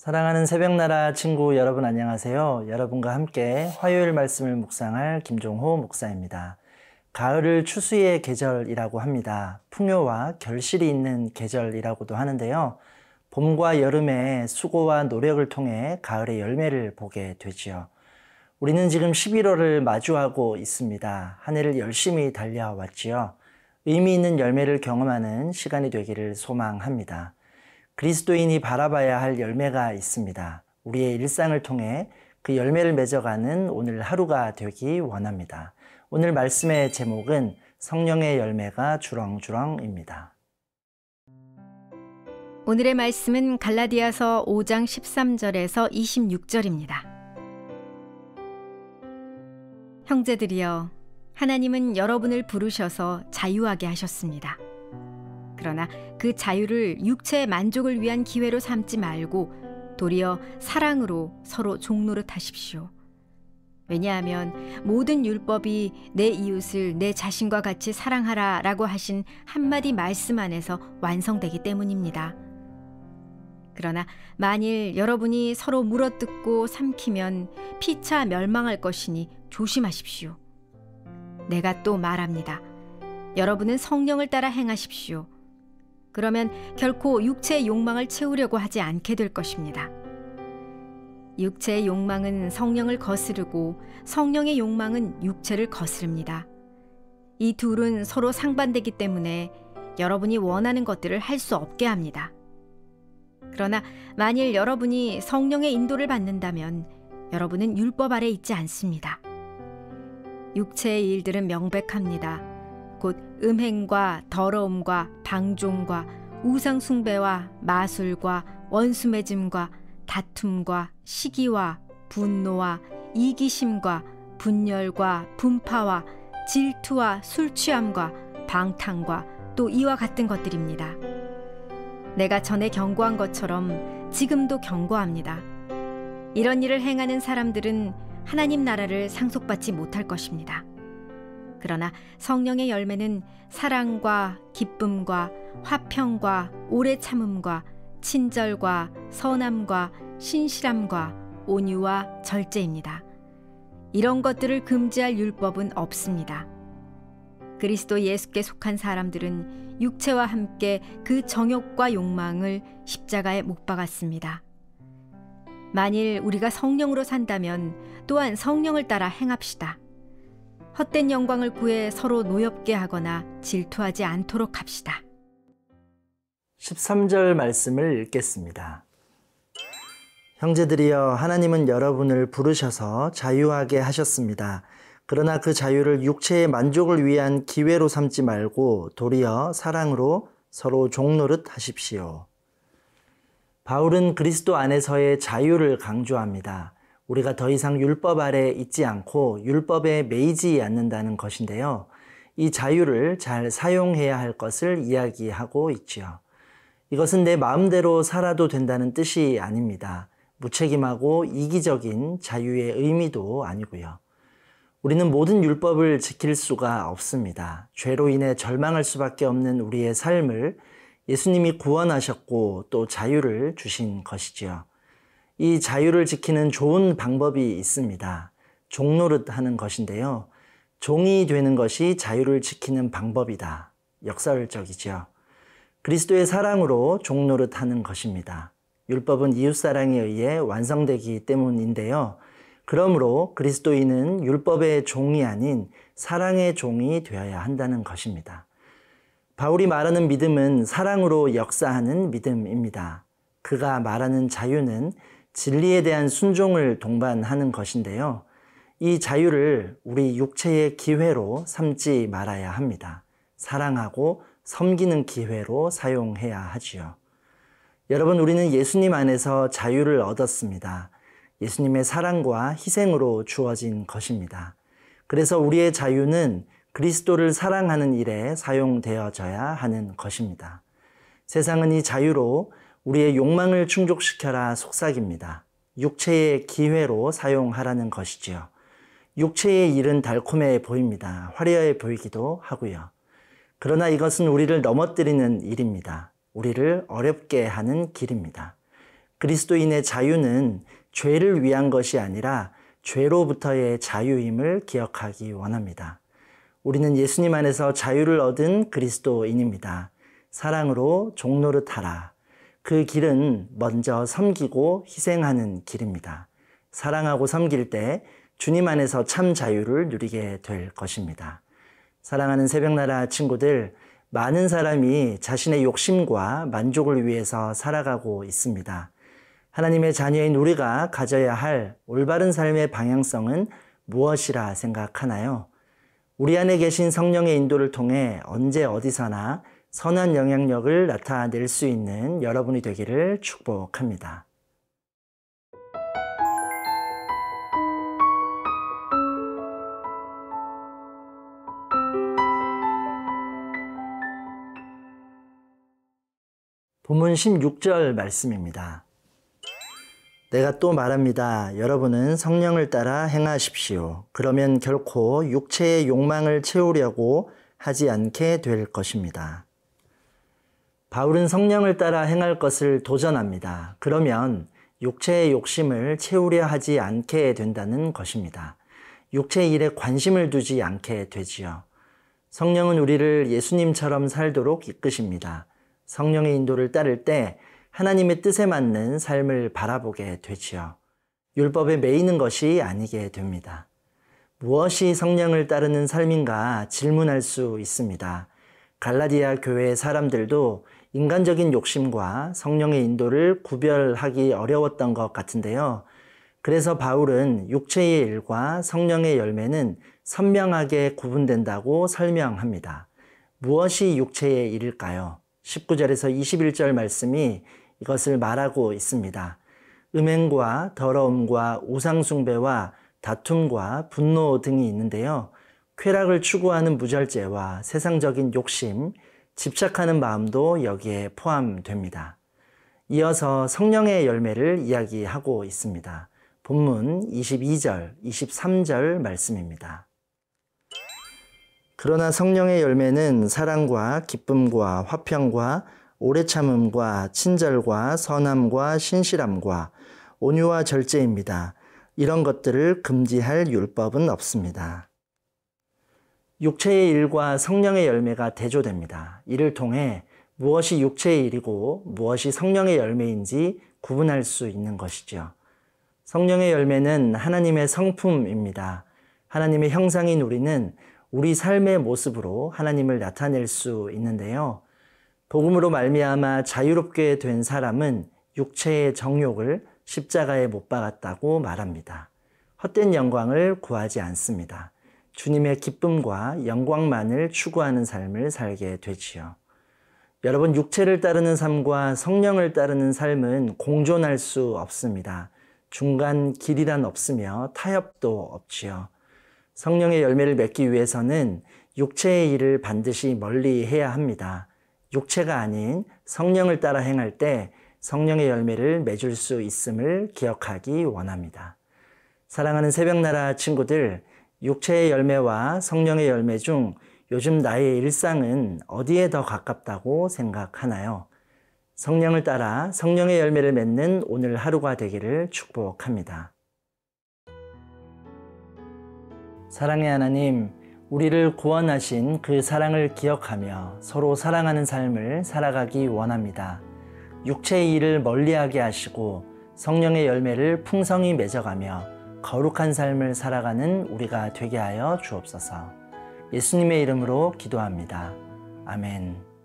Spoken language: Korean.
사랑하는 새벽나라 친구 여러분 안녕하세요. 여러분과 함께 화요일 말씀을 묵상할 김종호 목사입니다. 가을을 추수의 계절이라고 합니다. 풍요와 결실이 있는 계절이라고도 하는데요. 봄과 여름의 수고와 노력을 통해 가을의 열매를 보게 되지요. 우리는 지금 11월을 마주하고 있습니다. 한 해를 열심히 달려왔지요. 의미 있는 열매를 경험하는 시간이 되기를 소망합니다. 그리스도인이 바라봐야 할 열매가 있습니다. 우리의 일상을 통해 그 열매를 맺어가는 오늘 하루가 되기 원합니다. 오늘 말씀의 제목은 성령의 열매가 주렁주렁입니다. 오늘의 말씀은 갈라디아서 5장 13절에서 26절입니다. 형제들이여, 하나님은 여러분을 부르셔서 자유하게 하셨습니다. 그러나 그 자유를 육체의 만족을 위한 기회로 삼지 말고 도리어 사랑으로 서로 종노릇하십시오. 왜냐하면 모든 율법이 내 이웃을 내 자신과 같이 사랑하라 라고 하신 한마디 말씀 안에서 완성되기 때문입니다. 그러나 만일 여러분이 서로 물어뜯고 삼키면 피차 멸망할 것이니 조심하십시오. 내가 또 말합니다. 여러분은 성령을 따라 행하십시오. 그러면 결코 육체의 욕망을 채우려고 하지 않게 될 것입니다. 육체의 욕망은 성령을 거스르고 성령의 욕망은 육체를 거스릅니다. 이 둘은 서로 상반되기 때문에 여러분이 원하는 것들을 할 수 없게 합니다. 그러나 만일 여러분이 성령의 인도를 받는다면 여러분은 율법 아래 있지 않습니다. 육체의 일들은 명백합니다. 곧 음행과 더러움과 방종과 우상숭배와 마술과 원수매짐과 다툼과 시기와 분노와 이기심과 분열과 분파와 질투와 술취함과 방탕과 또 이와 같은 것들입니다. 내가 전에 경고한 것처럼 지금도 경고합니다. 이런 일을 행하는 사람들은 하나님 나라를 상속받지 못할 것입니다. 그러나 성령의 열매는 사랑과 기쁨과 화평과 오래 참음과 친절과 선함과 신실함과 온유와 절제입니다. 이런 것들을 금지할 율법은 없습니다. 그리스도 예수께 속한 사람들은 육체와 함께 그 정욕과 욕망을 십자가에 못 박았습니다. 만일 우리가 성령으로 산다면 또한 성령을 따라 행합시다. 헛된 영광을 구해 서로 노엽게 하거나 질투하지 않도록 합시다. 13절 말씀을 읽겠습니다. 형제들이여, 하나님은 여러분을 부르셔서 자유하게 하셨습니다. 그러나 그 자유를 육체의 만족을 위한 기회로 삼지 말고 도리어 사랑으로 서로 종노릇 하십시오. 바울은 그리스도 안에서의 자유를 강조합니다. 우리가 더 이상 율법 아래 있지 않고 율법에 매이지 않는다는 것인데요. 이 자유를 잘 사용해야 할 것을 이야기하고 있지요. 이것은 내 마음대로 살아도 된다는 뜻이 아닙니다. 무책임하고 이기적인 자유의 의미도 아니고요. 우리는 모든 율법을 지킬 수가 없습니다. 죄로 인해 절망할 수밖에 없는 우리의 삶을 예수님이 구원하셨고 또 자유를 주신 것이지요. 이 자유를 지키는 좋은 방법이 있습니다. 종노릇 하는 것인데요. 종이 되는 것이 자유를 지키는 방법이다. 역설적이죠. 그리스도의 사랑으로 종노릇 하는 것입니다. 율법은 이웃사랑에 의해 완성되기 때문인데요. 그러므로 그리스도인은 율법의 종이 아닌 사랑의 종이 되어야 한다는 것입니다. 바울이 말하는 믿음은 사랑으로 역사하는 믿음입니다. 그가 말하는 자유는 진리에 대한 순종을 동반하는 것인데요. 이 자유를 우리 육체의 기회로 삼지 말아야 합니다. 사랑하고 섬기는 기회로 사용해야 하지요. 여러분, 우리는 예수님 안에서 자유를 얻었습니다. 예수님의 사랑과 희생으로 주어진 것입니다. 그래서 우리의 자유는 그리스도를 사랑하는 일에 사용되어져야 하는 것입니다. 세상은 이 자유로 우리의 욕망을 충족시켜라 속삭입니다. 육체의 기회로 사용하라는 것이지요. 육체의 일은 달콤해 보입니다. 화려해 보이기도 하고요. 그러나 이것은 우리를 넘어뜨리는 일입니다. 우리를 어렵게 하는 길입니다. 그리스도인의 자유는 죄를 위한 것이 아니라 죄로부터의 자유임을 기억하기 원합니다. 우리는 예수님 안에서 자유를 얻은 그리스도인입니다. 사랑으로 종노릇하라. 그 길은 먼저 섬기고 희생하는 길입니다. 사랑하고 섬길 때 주님 안에서 참 자유를 누리게 될 것입니다. 사랑하는 새벽나라 친구들, 많은 사람이 자신의 욕심과 만족을 위해서 살아가고 있습니다. 하나님의 자녀인 우리가 가져야 할 올바른 삶의 방향성은 무엇이라 생각하나요? 우리 안에 계신 성령의 인도를 통해 언제 어디서나 선한 영향력을 나타낼 수 있는 여러분이 되기를 축복합니다. 본문 16절 말씀입니다. 내가 또 말합니다. 여러분은 성령을 따라 행하십시오. 그러면 결코 육체의 욕망을 채우려고 하지 않게 될 것입니다. 바울은 성령을 따라 행할 것을 도전합니다. 그러면 육체의 욕심을 채우려 하지 않게 된다는 것입니다. 육체의 일에 관심을 두지 않게 되지요. 성령은 우리를 예수님처럼 살도록 이끄십니다. 성령의 인도를 따를 때 하나님의 뜻에 맞는 삶을 바라보게 되지요. 율법에 매이는 것이 아니게 됩니다. 무엇이 성령을 따르는 삶인가 질문할 수 있습니다. 갈라디아 교회의 사람들도 인간적인 욕심과 성령의 인도를 구별하기 어려웠던 것 같은데요. 그래서 바울은 육체의 일과 성령의 열매는 선명하게 구분된다고 설명합니다. 무엇이 육체의 일일까요? 19절에서 21절 말씀이 이것을 말하고 있습니다. 음행과 더러움과 우상숭배와 다툼과 분노 등이 있는데요. 쾌락을 추구하는 무절제와 세상적인 욕심, 집착하는 마음도 여기에 포함됩니다. 이어서 성령의 열매를 이야기하고 있습니다. 본문 22절, 23절 말씀입니다. 그러나 성령의 열매는 사랑과 기쁨과 화평과 오래 참음과 친절과 선함과 신실함과 온유와 절제입니다. 이런 것들을 금지할 율법은 없습니다. 육체의 일과 성령의 열매가 대조됩니다. 이를 통해 무엇이 육체의 일이고 무엇이 성령의 열매인지 구분할 수 있는 것이죠. 성령의 열매는 하나님의 성품입니다. 하나님의 형상인 우리는 우리 삶의 모습으로 하나님을 나타낼 수 있는데요. 복음으로 말미암아 자유롭게 된 사람은 육체의 정욕을 십자가에 못 박았다고 말합니다. 헛된 영광을 구하지 않습니다. 주님의 기쁨과 영광만을 추구하는 삶을 살게 되지요. 여러분, 육체를 따르는 삶과 성령을 따르는 삶은 공존할 수 없습니다. 중간 길이란 없으며 타협도 없지요. 성령의 열매를 맺기 위해서는 육체의 일을 반드시 멀리 해야 합니다. 육체가 아닌 성령을 따라 행할 때 성령의 열매를 맺을 수 있음을 기억하기 원합니다. 사랑하는 새벽나라 친구들, 육체의 열매와 성령의 열매 중 요즘 나의 일상은 어디에 더 가깝다고 생각하나요? 성령을 따라 성령의 열매를 맺는 오늘 하루가 되기를 축복합니다. 사랑의 하나님, 우리를 구원하신 그 사랑을 기억하며 서로 사랑하는 삶을 살아가기 원합니다. 육체의 일을 멀리하게 하시고 성령의 열매를 풍성히 맺어가며 거룩한 삶을 살아가는 우리가 되게 하여 주옵소서. 예수님의 이름으로 기도합니다. 아멘.